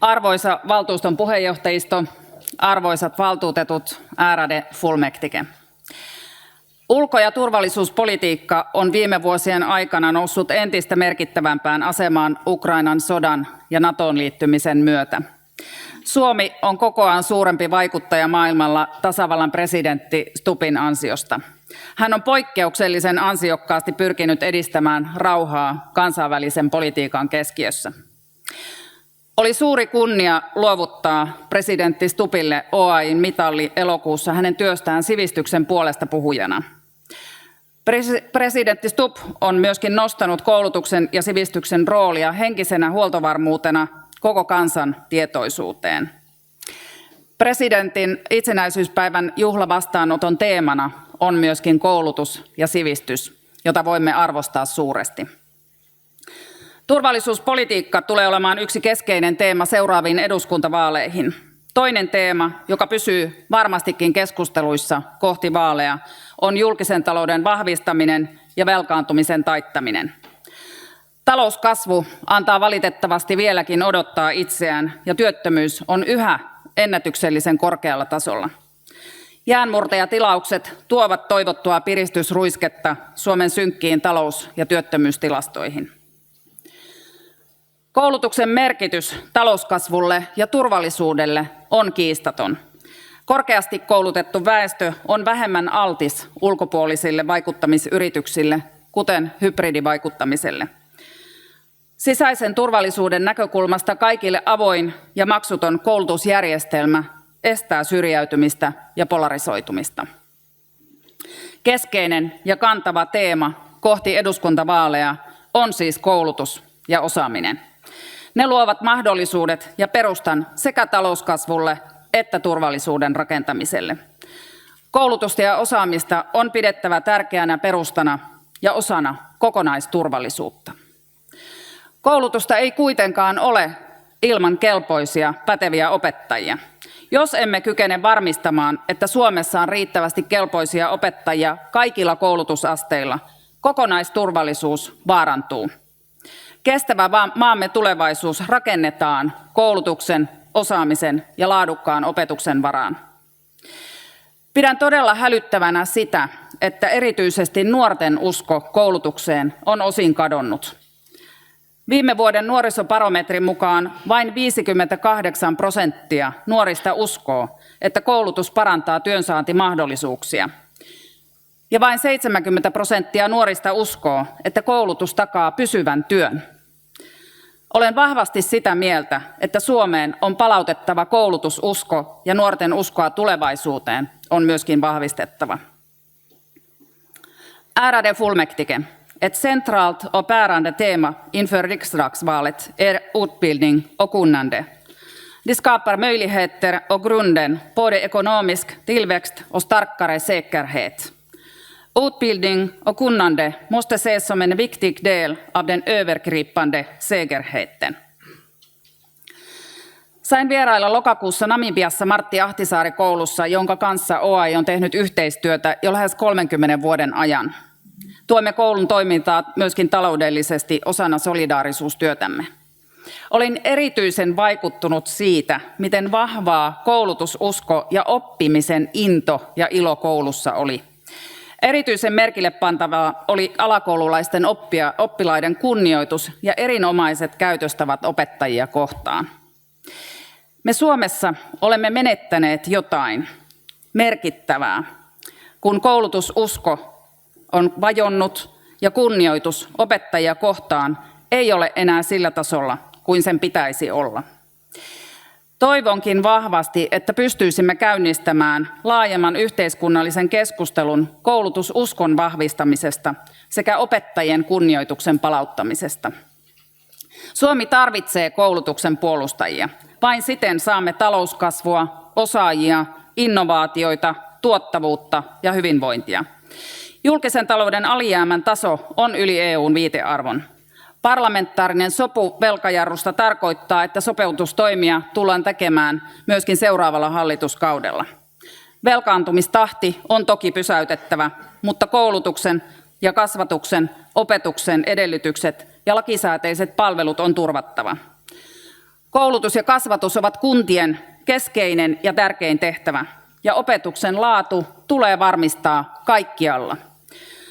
Arvoisa valtuuston puheenjohtajisto, arvoisat valtuutetut, ärade fullmäktige. Ulko- ja turvallisuuspolitiikka on viime vuosien aikana noussut entistä merkittävämpään asemaan Ukrainan sodan ja NATOon liittymisen myötä. Suomi on kokoaan suurempi vaikuttaja maailmalla tasavallan presidentti Stubbin ansiosta. Hän on poikkeuksellisen ansiokkaasti pyrkinyt edistämään rauhaa kansainvälisen politiikan keskiössä. Oli suuri kunnia luovuttaa presidentti Stubbille OAJ:n mitalli elokuussa hänen työstään sivistyksen puolesta puhujana. Presidentti Stubb on myöskin nostanut koulutuksen ja sivistyksen roolia henkisenä huoltovarmuutena koko kansan tietoisuuteen. Presidentin itsenäisyyspäivän juhlavastaanoton teemana on myöskin koulutus ja sivistys, jota voimme arvostaa suuresti. Turvallisuuspolitiikka tulee olemaan yksi keskeinen teema seuraaviin eduskuntavaaleihin. Toinen teema, joka pysyy varmastikin keskusteluissa kohti vaaleja, on julkisen talouden vahvistaminen ja velkaantumisen taittaminen. Talouskasvu antaa valitettavasti vieläkin odottaa itseään ja työttömyys on yhä ennätyksellisen korkealla tasolla. Jäänmurtajatilaukset tuovat toivottua piristysruisketta Suomen synkkiin talous- ja työttömyystilastoihin. Koulutuksen merkitys talouskasvulle ja turvallisuudelle on kiistaton. Korkeasti koulutettu väestö on vähemmän altis ulkopuolisille vaikuttamisyrityksille, kuten hybridivaikuttamiselle. Sisäisen turvallisuuden näkökulmasta kaikille avoin ja maksuton koulutusjärjestelmä estää syrjäytymistä ja polarisoitumista. Keskeinen ja kantava teema kohti eduskuntavaaleja on siis koulutus ja osaaminen. Ne luovat mahdollisuudet ja perustan sekä talouskasvulle että turvallisuuden rakentamiselle. Koulutusta ja osaamista on pidettävä tärkeänä perustana ja osana kokonaisturvallisuutta. Koulutusta ei kuitenkaan ole ilman kelpoisia, päteviä opettajia. Jos emme kykene varmistamaan, että Suomessa on riittävästi kelpoisia opettajia kaikilla koulutusasteilla, kokonaisturvallisuus vaarantuu. Kestävä maamme tulevaisuus rakennetaan koulutuksen, osaamisen ja laadukkaan opetuksen varaan. Pidän todella hälyttävänä sitä, että erityisesti nuorten usko koulutukseen on osin kadonnut. Viime vuoden nuorisobarometrin mukaan vain 58% nuorista uskoo, että koulutus parantaa työnsaantimahdollisuuksia. Ja vain 70% nuorista uskoo, että koulutus takaa pysyvän työn. Olen vahvasti sitä mieltä, että Suomeen on palautettava koulutususko ja nuorten uskoa tulevaisuuteen on myöskin vahvistettava. Ärade fullmäktige, ett centralt och bärande tema inför riksdagsvalet är utbildning och kunnande. Det skapar möjligheter och grunden både ekonomisk tillväxt och starkare säkerhet. Utbildning och kunnande måste ses som en viktig del av den övergripande säkerheten. Sain vierailla lokakuussa Namibiassa Martti Ahtisaari-koulussa, jonka kanssa OAJ on tehnyt yhteistyötä jo lähes 30 vuoden ajan. Tuemme koulun toimintaa myöskin taloudellisesti osana solidaarisuustyötämme. Olin erityisen vaikuttunut siitä, miten vahvaa koulutususko ja oppimisen into ja ilo koulussa oli. Erityisen merkille pantavaa oli alakoululaisten oppilaiden kunnioitus ja erinomaiset käytöstavat opettajia kohtaan. Me Suomessa olemme menettäneet jotain merkittävää, kun koulutususko on vajonnut ja kunnioitus opettajia kohtaan ei ole enää sillä tasolla kuin sen pitäisi olla. Toivonkin vahvasti, että pystyisimme käynnistämään laajemman yhteiskunnallisen keskustelun koulutususkon vahvistamisesta sekä opettajien kunnioituksen palauttamisesta. Suomi tarvitsee koulutuksen puolustajia. Vain siten saamme talouskasvua, osaajia, innovaatioita, tuottavuutta ja hyvinvointia. Julkisen talouden alijäämän taso on yli EU:n viitearvon. Parlamentaarinen sopu velkajarrusta tarkoittaa, että sopeutustoimia tullaan tekemään myöskin seuraavalla hallituskaudella. Velkaantumistahti on toki pysäytettävä, mutta koulutuksen ja kasvatuksen, opetuksen edellytykset ja lakisääteiset palvelut on turvattava. Koulutus ja kasvatus ovat kuntien keskeinen ja tärkein tehtävä, ja opetuksen laatu tulee varmistaa kaikkialla.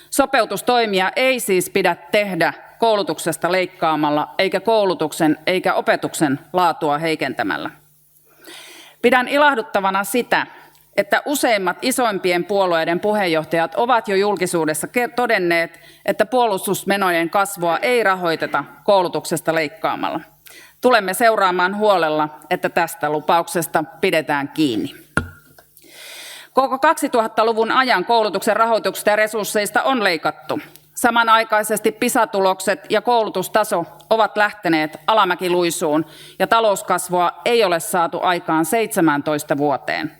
Sopeutustoimia ei siis pidä tehdä koulutuksesta leikkaamalla, eikä koulutuksen eikä opetuksen laatua heikentämällä. Pidän ilahduttavana sitä, että useimmat isoimpien puolueiden puheenjohtajat ovat jo julkisuudessa todenneet, että puolustusmenojen kasvua ei rahoiteta koulutuksesta leikkaamalla. Tulemme seuraamaan huolella, että tästä lupauksesta pidetään kiinni. Koko 2000-luvun ajan koulutuksen rahoituksesta ja resursseista on leikattu. Samanaikaisesti PISA-tulokset ja koulutustaso ovat lähteneet alamäkiluisuun ja talouskasvua ei ole saatu aikaan 17 vuoteen.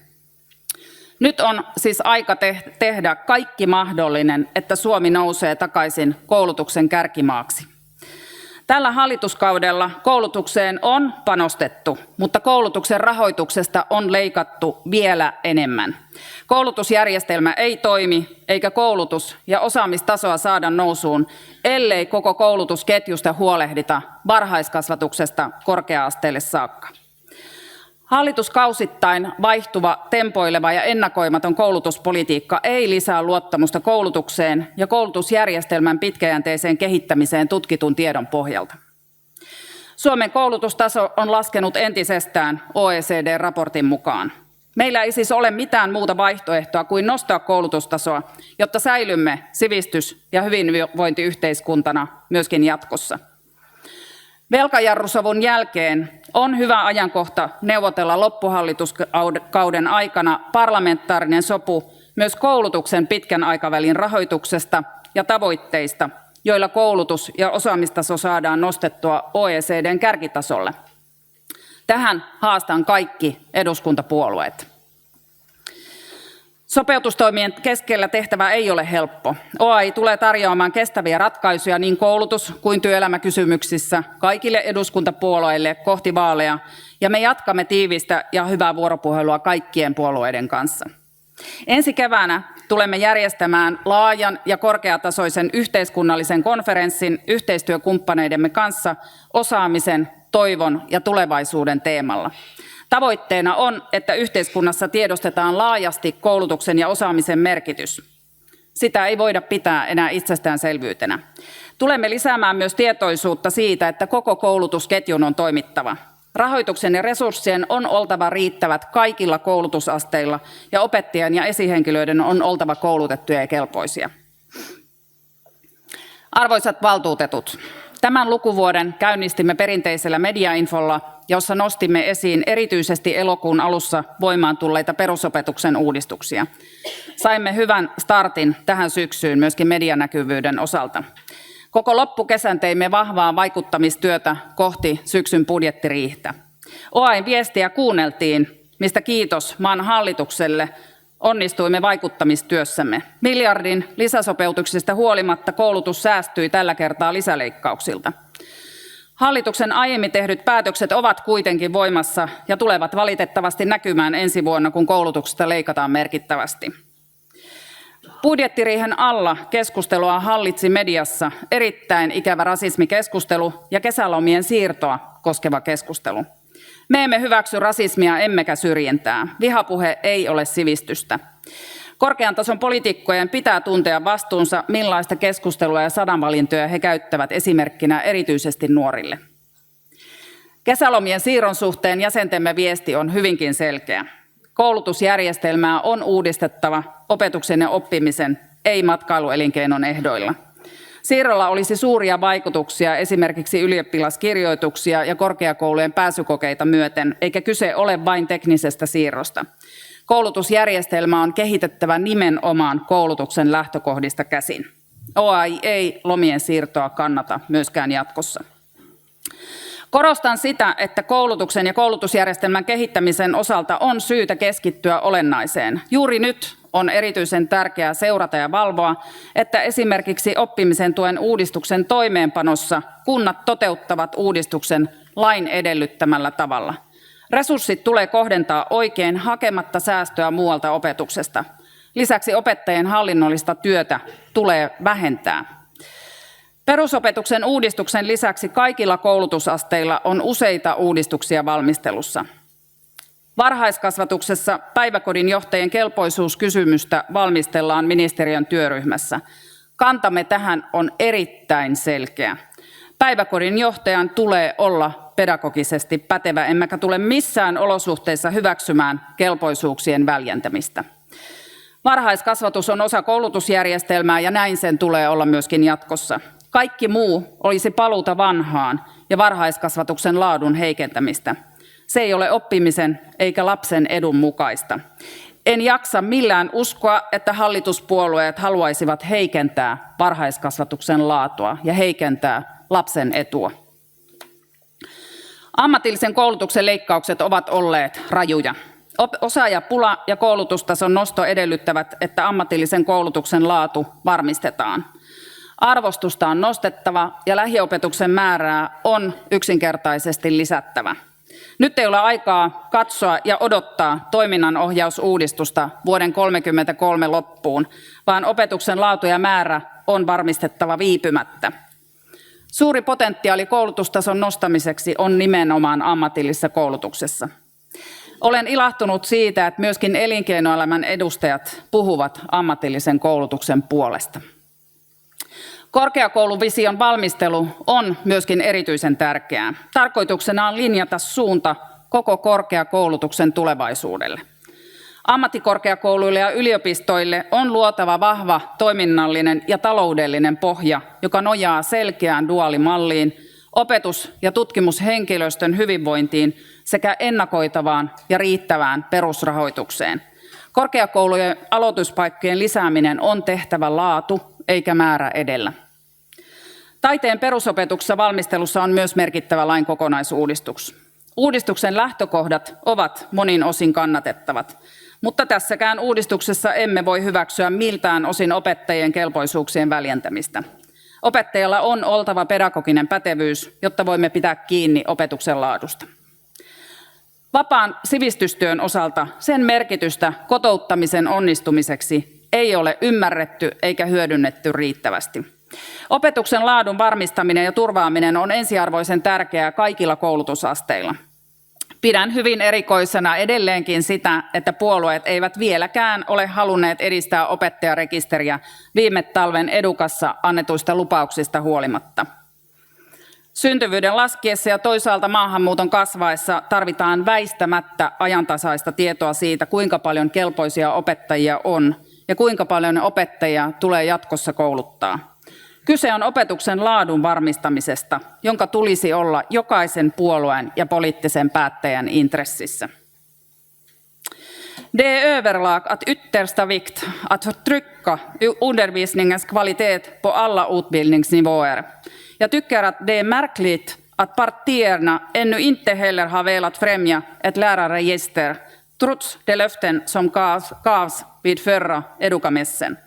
Nyt on siis aika tehdä kaikki mahdollinen, että Suomi nousee takaisin koulutuksen kärkimaaksi. Tällä hallituskaudella koulutukseen on panostettu, mutta koulutuksen rahoituksesta on leikattu vielä enemmän. Koulutusjärjestelmä ei toimi, eikä koulutus- ja osaamistasoa saada nousuun, ellei koko koulutusketjusta huolehdita varhaiskasvatuksesta korkea-asteelle saakka. Hallituskausittain vaihtuva, tempoileva ja ennakoimaton koulutuspolitiikka ei lisää luottamusta koulutukseen ja koulutusjärjestelmän pitkäjänteiseen kehittämiseen tutkitun tiedon pohjalta. Suomen koulutustaso on laskenut entisestään OECD-raportin mukaan. Meillä ei siis ole mitään muuta vaihtoehtoa kuin nostaa koulutustasoa, jotta säilymme sivistys- ja hyvinvointiyhteiskuntana myöskin jatkossa. Velkajarrusovun jälkeen on hyvä ajankohta neuvotella loppuhallituskauden aikana parlamentaarinen sopu myös koulutuksen pitkän aikavälin rahoituksesta ja tavoitteista, joilla koulutus- ja osaamistaso saadaan nostettua OECD:n kärkitasolle. Tähän haastan kaikki eduskuntapuolueet. Sopeutustoimien keskellä tehtävä ei ole helppo. OAI tulee tarjoamaan kestäviä ratkaisuja niin koulutus- kuin työelämäkysymyksissä kaikille eduskuntapuolueille kohti vaaleja, ja me jatkamme tiivistä ja hyvää vuoropuhelua kaikkien puolueiden kanssa. Ensi keväänä tulemme järjestämään laajan ja korkeatasoisen yhteiskunnallisen konferenssin yhteistyökumppaneidemme kanssa osaamisen, toivon ja tulevaisuuden teemalla. Tavoitteena on, että yhteiskunnassa tiedostetaan laajasti koulutuksen ja osaamisen merkitys. Sitä ei voida pitää enää itsestäänselvyytenä. Tulemme lisäämään myös tietoisuutta siitä, että koko koulutusketjun on toimittava. Rahoituksen ja resurssien on oltava riittävät kaikilla koulutusasteilla ja opettajien ja esihenkilöiden on oltava koulutettuja ja kelpoisia. Arvoisat valtuutetut, tämän lukuvuoden käynnistimme perinteisellä mediainfolla, jossa nostimme esiin erityisesti elokuun alussa voimaan tulleita perusopetuksen uudistuksia. Saimme hyvän startin tähän syksyyn myöskin medianäkyvyyden osalta. Koko loppukesän teimme vahvaa vaikuttamistyötä kohti syksyn budjettiriihtä. OAI:n viestiä kuunneltiin, mistä kiitos maan hallitukselle. Onnistuimme vaikuttamistyössämme. Miljardin lisäsopeutuksista huolimatta koulutus säästyi tällä kertaa lisäleikkauksilta. Hallituksen aiemmin tehdyt päätökset ovat kuitenkin voimassa ja tulevat valitettavasti näkymään ensi vuonna, kun koulutuksesta leikataan merkittävästi. Budjettiriihen alla keskustelua hallitsi mediassa erittäin ikävä rasismikeskustelu ja kesälomien siirtoa koskeva keskustelu. Me emme hyväksy rasismia emmekä syrjintää. Vihapuhe ei ole sivistystä. Korkean tason poliitikkojen pitää tuntea vastuunsa, millaista keskustelua ja sananvalintoja he käyttävät esimerkkinä erityisesti nuorille. Kesälomien siirron suhteen jäsentemme viesti on hyvinkin selkeä. Koulutusjärjestelmää on uudistettava opetuksen ja oppimisen, ei matkailuelinkeinon ehdoilla. Siirrolla olisi suuria vaikutuksia esimerkiksi ylioppilaskirjoituksia ja korkeakoulujen pääsykokeita myöten, eikä kyse ole vain teknisestä siirrosta. Koulutusjärjestelmä on kehitettävä nimenomaan koulutuksen lähtökohdista käsin. OAI ei lomien siirtoa kannata myöskään jatkossa. Korostan sitä, että koulutuksen ja koulutusjärjestelmän kehittämisen osalta on syytä keskittyä olennaiseen. Juuri nyt on erityisen tärkeää seurata ja valvoa, että esimerkiksi oppimisen tuen uudistuksen toimeenpanossa kunnat toteuttavat uudistuksen lain edellyttämällä tavalla. Resurssit tulee kohdentaa oikein hakematta säästöä muualta opetuksesta. Lisäksi opettajien hallinnollista työtä tulee vähentää. Perusopetuksen uudistuksen lisäksi kaikilla koulutusasteilla on useita uudistuksia valmistelussa. Varhaiskasvatuksessa päiväkodin johtajien kelpoisuuskysymystä valmistellaan ministeriön työryhmässä. Kantamme tähän on erittäin selkeä. Päiväkodin johtajan tulee olla pedagogisesti pätevä, emmekä tule missään olosuhteissa hyväksymään kelpoisuuksien väljentämistä. Varhaiskasvatus on osa koulutusjärjestelmää ja näin sen tulee olla myöskin jatkossa. Kaikki muu olisi paluuta vanhaan ja varhaiskasvatuksen laadun heikentämistä. Se ei ole oppimisen eikä lapsen edun mukaista. En jaksa millään uskoa, että hallituspuolueet haluaisivat heikentää varhaiskasvatuksen laatua ja heikentää lapsen etua. Ammatillisen koulutuksen leikkaukset ovat olleet rajuja. Osaajapula ja koulutustason nosto edellyttävät, että ammatillisen koulutuksen laatu varmistetaan. Arvostusta on nostettava ja lähiopetuksen määrää on yksinkertaisesti lisättävä. Nyt ei ole aikaa katsoa ja odottaa toiminnanohjausuudistusta vuoden 2033 loppuun, vaan opetuksen laatu ja määrä on varmistettava viipymättä. Suuri potentiaali koulutustason nostamiseksi on nimenomaan ammatillisessa koulutuksessa. Olen ilahtunut siitä, että myöskin elinkeinoelämän edustajat puhuvat ammatillisen koulutuksen puolesta. Korkeakouluvision valmistelu on myöskin erityisen tärkeää. Tarkoituksena on linjata suunta koko korkeakoulutuksen tulevaisuudelle. Ammattikorkeakouluille ja yliopistoille on luotava vahva toiminnallinen ja taloudellinen pohja, joka nojaa selkeään duaalimalliin, opetus- ja tutkimushenkilöstön hyvinvointiin sekä ennakoitavaan ja riittävään perusrahoitukseen. Korkeakoulujen aloituspaikkojen lisääminen on tehtävä laatu eikä määrä edellä. Taiteen perusopetuksessa valmistelussa on myös merkittävä lain kokonaisuudistus. Uudistuksen lähtökohdat ovat monin osin kannatettavat, mutta tässäkään uudistuksessa emme voi hyväksyä miltään osin opettajien kelpoisuuksien väljentämistä. Opettajalla on oltava pedagoginen pätevyys, jotta voimme pitää kiinni opetuksen laadusta. Vapaan sivistystyön osalta sen merkitystä kotouttamisen onnistumiseksi ei ole ymmärretty eikä hyödynnetty riittävästi. Opetuksen laadun varmistaminen ja turvaaminen on ensiarvoisen tärkeää kaikilla koulutusasteilla. Pidän hyvin erikoisena edelleenkin sitä, että puolueet eivät vieläkään ole halunneet edistää opettajarekisteriä viime talven Edukassa annetuista lupauksista huolimatta. Syntyvyyden laskiessa ja toisaalta maahanmuuton kasvaessa tarvitaan väistämättä ajantasaista tietoa siitä, kuinka paljon kelpoisia opettajia on ja kuinka paljon opettajia tulee jatkossa kouluttaa. Kyse on opetuksen laadun varmistamisesta, jonka tulisi olla jokaisen puolueen ja poliittisen päättäjän intressissä. Det är överlag att yttersta vikt att trycka undervisningens kvalitet på alla utbildningsnivåer. Jag tycker att det är märkligt att partierna ännu inte heller har velat främja ett lärarregister, trots de löften som gavs vid förra Edukamässen.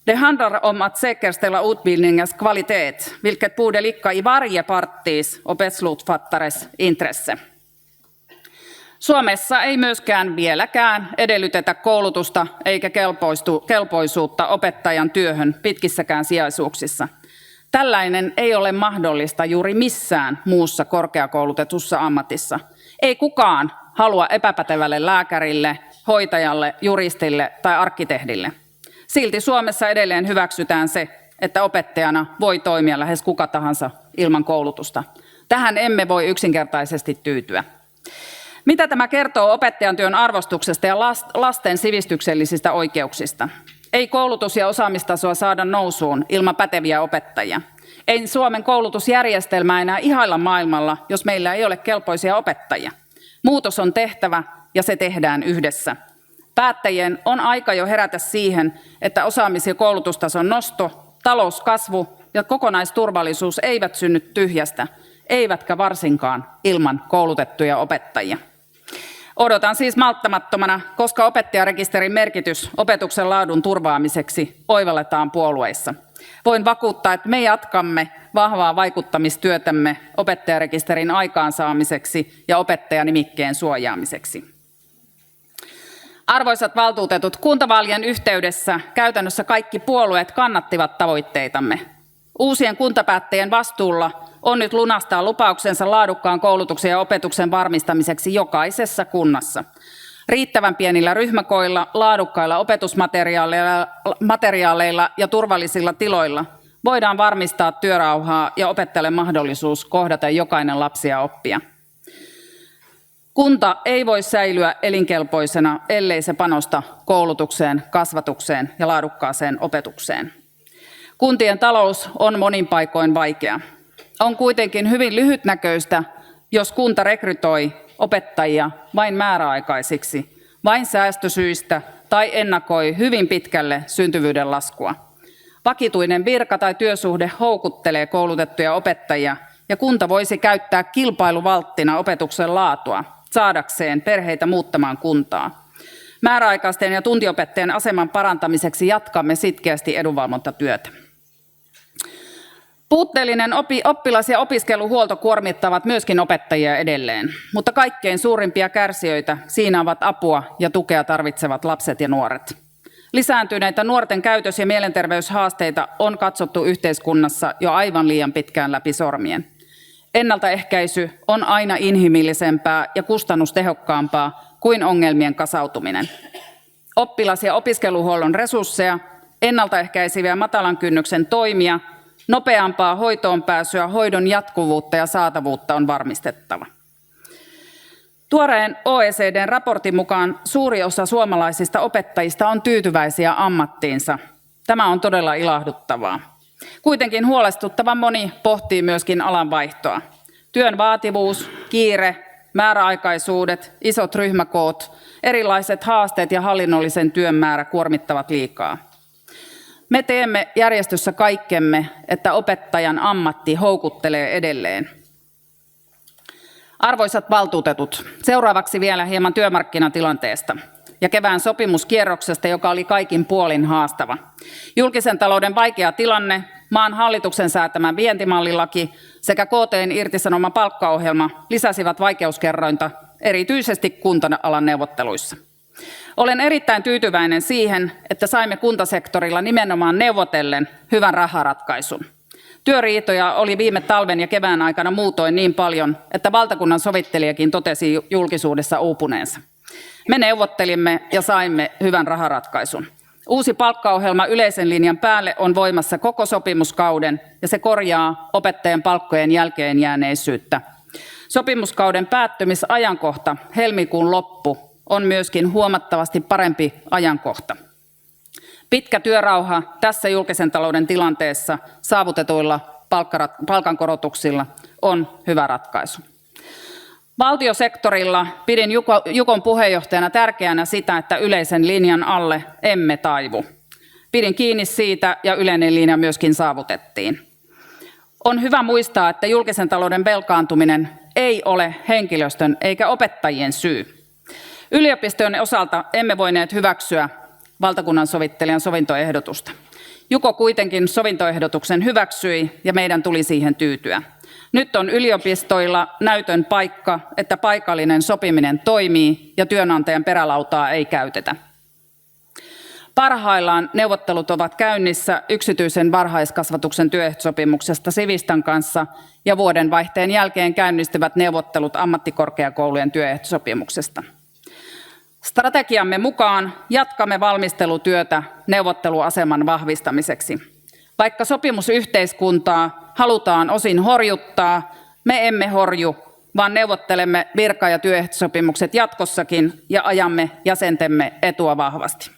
Det handlar om att säkerställa utbildningens kvalitet, vilket borde ligga i varje partis och beslutsfattares intresse. Suomessa ei myöskään vieläkään edellytetä koulutusta eikä kelpoisuutta opettajan työhön pitkissäkään sijaisuuksissa. Tällainen ei ole mahdollista juuri missään muussa korkeakoulutetussa ammatissa. Ei kukaan halua epäpätevälle lääkärille, hoitajalle, juristille tai arkkitehdille. Silti Suomessa edelleen hyväksytään se, että opettajana voi toimia lähes kuka tahansa ilman koulutusta. Tähän emme voi yksinkertaisesti tyytyä. Mitä tämä kertoo opettajan työn arvostuksesta ja lasten sivistyksellisistä oikeuksista? Ei koulutus- ja osaamistasoa saada nousuun ilman päteviä opettajia. Ei Suomen koulutusjärjestelmää enää ihailla maailmalla, jos meillä ei ole kelpoisia opettajia. Muutos on tehtävä ja se tehdään yhdessä. Päättäjien on aika jo herätä siihen, että osaamis- ja koulutustason nosto, talouskasvu ja kokonaisturvallisuus eivät synny tyhjästä, eivätkä varsinkaan ilman koulutettuja opettajia. Odotan siis malttamattomana, koska opettajarekisterin merkitys opetuksen laadun turvaamiseksi oivalletaan puolueissa. Voin vakuuttaa, että me jatkamme vahvaa vaikuttamistyötämme opettajarekisterin aikaansaamiseksi ja opettajanimikkeen suojaamiseksi. Arvoisat valtuutetut, kuntavaalien yhteydessä käytännössä kaikki puolueet kannattivat tavoitteitamme. Uusien kuntapäättäjien vastuulla on nyt lunastaa lupauksensa laadukkaan koulutuksen ja opetuksen varmistamiseksi jokaisessa kunnassa. Riittävän pienillä ryhmäkoilla, laadukkailla opetusmateriaaleilla ja turvallisilla tiloilla voidaan varmistaa työrauhaa ja opettajalle mahdollisuus kohdata jokainen lapsi ja oppija. Kunta ei voi säilyä elinkelpoisena, ellei se panosta koulutukseen, kasvatukseen ja laadukkaaseen opetukseen. Kuntien talous on monin paikoin vaikea. On kuitenkin hyvin lyhytnäköistä, jos kunta rekrytoi opettajia vain määräaikaisiksi, vain säästösyistä tai ennakoi hyvin pitkälle syntyvyyden laskua. Vakituinen virka tai työsuhde houkuttelee koulutettuja opettajia ja kunta voisi käyttää kilpailuvalttina opetuksen laatua saadakseen perheitä muuttamaan kuntaa. Määräaikaisten ja tuntiopettajien aseman parantamiseksi jatkamme sitkeästi edunvalvontatyötä. Puutteellinen oppilas- ja opiskeluhuolto kuormittavat myöskin opettajia edelleen, mutta kaikkein suurimpia kärsijöitä siinä ovat apua ja tukea tarvitsevat lapset ja nuoret. Lisääntyneitä nuorten käytös- ja mielenterveyshaasteita on katsottu yhteiskunnassa jo aivan liian pitkään läpi sormien. Ennaltaehkäisy on aina inhimillisempää ja kustannustehokkaampaa kuin ongelmien kasautuminen. Oppilas- ja opiskeluhuollon resursseja, ennaltaehkäiseviä matalan kynnyksen toimia, nopeampaa hoitoon pääsyä, hoidon jatkuvuutta ja saatavuutta on varmistettava. Tuoreen OECD:n raportin mukaan suuri osa suomalaisista opettajista on tyytyväisiä ammattiinsa. Tämä on todella ilahduttavaa. Kuitenkin huolestuttavan moni pohtii myöskin alanvaihtoa. Työn vaativuus, kiire, määräaikaisuudet, isot ryhmäkoot, erilaiset haasteet ja hallinnollisen työn määrä kuormittavat liikaa. Me teemme järjestössä kaikkemme, että opettajan ammatti houkuttelee edelleen. Arvoisat valtuutetut, seuraavaksi vielä hieman työmarkkinatilanteesta ja kevään sopimuskierroksesta, joka oli kaikin puolin haastava. Julkisen talouden vaikea tilanne, maan hallituksen säätämä vientimallilaki sekä KT:n irtisanoma palkkaohjelma lisäsivät vaikeuskerrointa erityisesti kunta-alan neuvotteluissa. Olen erittäin tyytyväinen siihen, että saimme kuntasektorilla nimenomaan neuvotellen hyvän raharatkaisun. Työriitoja oli viime talven ja kevään aikana muutoin niin paljon, että valtakunnan sovittelijakin totesi julkisuudessa uupuneensa. Me neuvottelimme ja saimme hyvän raharatkaisun. Uusi palkkaohjelma yleisen linjan päälle on voimassa koko sopimuskauden ja se korjaa opettajien palkkojen jälkeenjääneisyyttä. Sopimuskauden päättymisajankohta, helmikuun loppu, on myöskin huomattavasti parempi ajankohta. Pitkä työrauha tässä julkisen talouden tilanteessa saavutetuilla palkankorotuksilla on hyvä ratkaisu. Valtiosektorilla pidin Jukon puheenjohtajana tärkeänä sitä, että yleisen linjan alle emme taivu. Pidin kiinni siitä ja yleinen linja myöskin saavutettiin. On hyvä muistaa, että julkisen talouden velkaantuminen ei ole henkilöstön eikä opettajien syy. Yliopistojen osalta emme voineet hyväksyä valtakunnan sovittelijan sovintoehdotusta. Juko kuitenkin sovintoehdotuksen hyväksyi ja meidän tuli siihen tyytyä. Nyt on yliopistoilla näytön paikka, että paikallinen sopiminen toimii ja työnantajan perälautaa ei käytetä. Parhaillaan neuvottelut ovat käynnissä yksityisen varhaiskasvatuksen työehtosopimuksesta Sivistan kanssa ja vuodenvaihteen jälkeen käynnistyvät neuvottelut ammattikorkeakoulujen työehtosopimuksesta. Strategiamme mukaan jatkamme valmistelutyötä neuvotteluaseman vahvistamiseksi. Vaikka sopimusyhteiskuntaa halutaan osin horjuttaa, me emme horju, vaan neuvottelemme virka- ja työehtosopimukset jatkossakin ja ajamme jäsentemme etua vahvasti.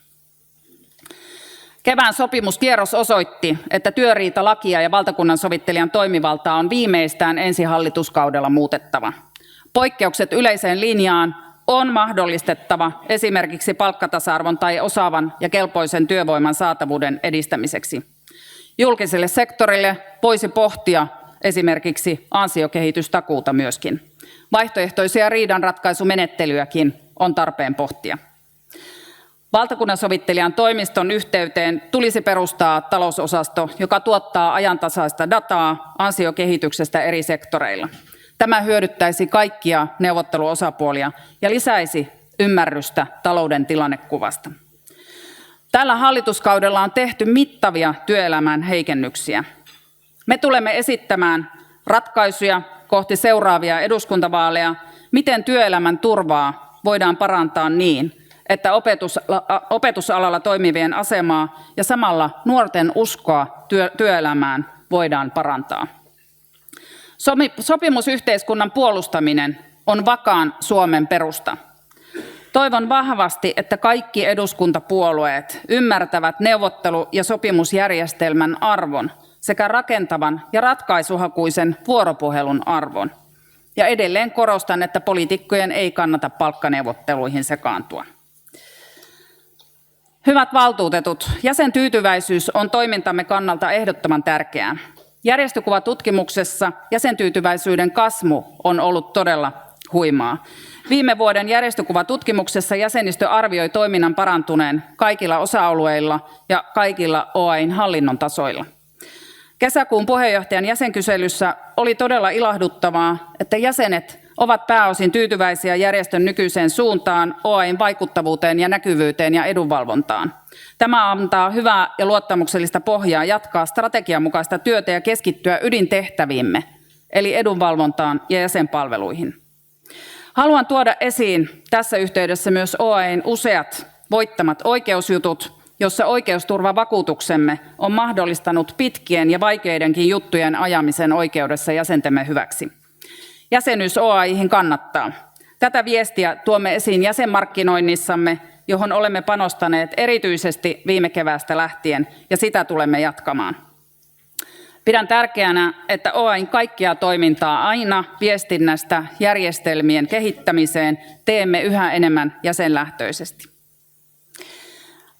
Kevään sopimuskierros osoitti, että työriitalakia ja valtakunnan sovittelijan toimivaltaa on viimeistään ensi hallituskaudella muutettava. Poikkeukset yleiseen linjaan on mahdollistettava esimerkiksi palkkatasa-arvon tai osaavan ja kelpoisen työvoiman saatavuuden edistämiseksi. Julkiselle sektorille voisi pohtia esimerkiksi ansiokehitystakuuta myöskin. Vaihtoehtoisia riidanratkaisumenettelyjäkin on tarpeen pohtia. Valtakunnansovittelijan toimiston yhteyteen tulisi perustaa talousosasto, joka tuottaa ajantasaista dataa ansiokehityksestä eri sektoreilla. Tämä hyödyttäisi kaikkia neuvotteluosapuolia ja lisäisi ymmärrystä talouden tilannekuvasta. Tällä hallituskaudella on tehty mittavia työelämän heikennyksiä. Me tulemme esittämään ratkaisuja kohti seuraavia eduskuntavaaleja, miten työelämän turvaa voidaan parantaa niin, että opetusalalla toimivien asemaa ja samalla nuorten uskoa työelämään voidaan parantaa. Sopimusyhteiskunnan puolustaminen on vakaan Suomen perusta. Toivon vahvasti, että kaikki eduskuntapuolueet ymmärtävät neuvottelu- ja sopimusjärjestelmän arvon sekä rakentavan ja ratkaisuhakuisen vuoropuhelun arvon. Ja edelleen korostan, että poliitikkojen ei kannata palkkaneuvotteluihin sekaantua. Hyvät valtuutetut, jäsentyytyväisyys on toimintamme kannalta ehdottoman tärkeää. Järjestökuvatutkimuksessa jäsentyytyväisyyden kasvu on ollut todella huimaa. Viime vuoden järjestökuvatutkimuksessa jäsenistö arvioi toiminnan parantuneen kaikilla osa-alueilla ja kaikilla OAI:n hallinnon tasoilla. Kesäkuun puheenjohtajan jäsenkyselyssä oli todella ilahduttavaa, että jäsenet ovat pääosin tyytyväisiä järjestön nykyiseen suuntaan, OAI:n vaikuttavuuteen ja näkyvyyteen ja edunvalvontaan. Tämä antaa hyvää ja luottamuksellista pohjaa jatkaa strategian mukaista työtä ja keskittyä ydintehtäviimme, eli edunvalvontaan ja jäsenpalveluihin. Haluan tuoda esiin tässä yhteydessä myös OAI:n useat voittamat oikeusjutut, jossa oikeusturvavakuutuksemme on mahdollistanut pitkien ja vaikeidenkin juttujen ajamisen oikeudessa jäsentemme hyväksi. Jäsenyys OAI:hin kannattaa. Tätä viestiä tuomme esiin jäsenmarkkinoinnissamme, johon olemme panostaneet erityisesti viime keväästä lähtien, ja sitä tulemme jatkamaan. Pidän tärkeänä, että OAI:n kaikkia toimintaa aina viestinnästä järjestelmien kehittämiseen teemme yhä enemmän jäsenlähtöisesti.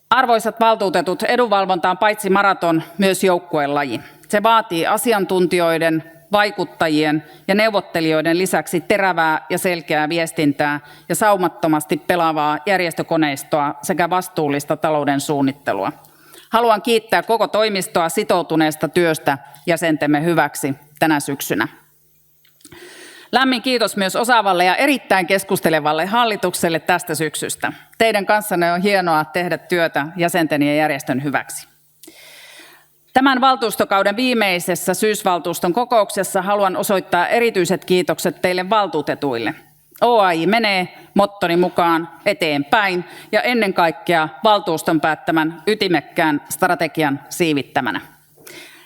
Arvoisat valtuutetut, edunvalvonta on paitsi maraton, myös joukkuelaji. Se vaatii asiantuntijoiden, vaikuttajien ja neuvottelijoiden lisäksi terävää ja selkeää viestintää ja saumattomasti pelaavaa järjestökoneistoa sekä vastuullista talouden suunnittelua. Haluan kiittää koko toimistoa sitoutuneesta työstä jäsentemme hyväksi tänä syksynä. Lämmin kiitos myös osaavalle ja erittäin keskustelevalle hallitukselle tästä syksystä. Teidän kanssanne on hienoa tehdä työtä jäsenten ja järjestön hyväksi. Tämän valtuustokauden viimeisessä syysvaltuuston kokouksessa haluan osoittaa erityiset kiitokset teille valtuutetuille. OAI menee mottoni mukaan eteenpäin ja ennen kaikkea valtuuston päättämän ytimekkään strategian siivittämänä.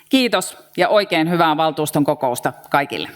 Kiitos ja oikein hyvää valtuuston kokousta kaikille.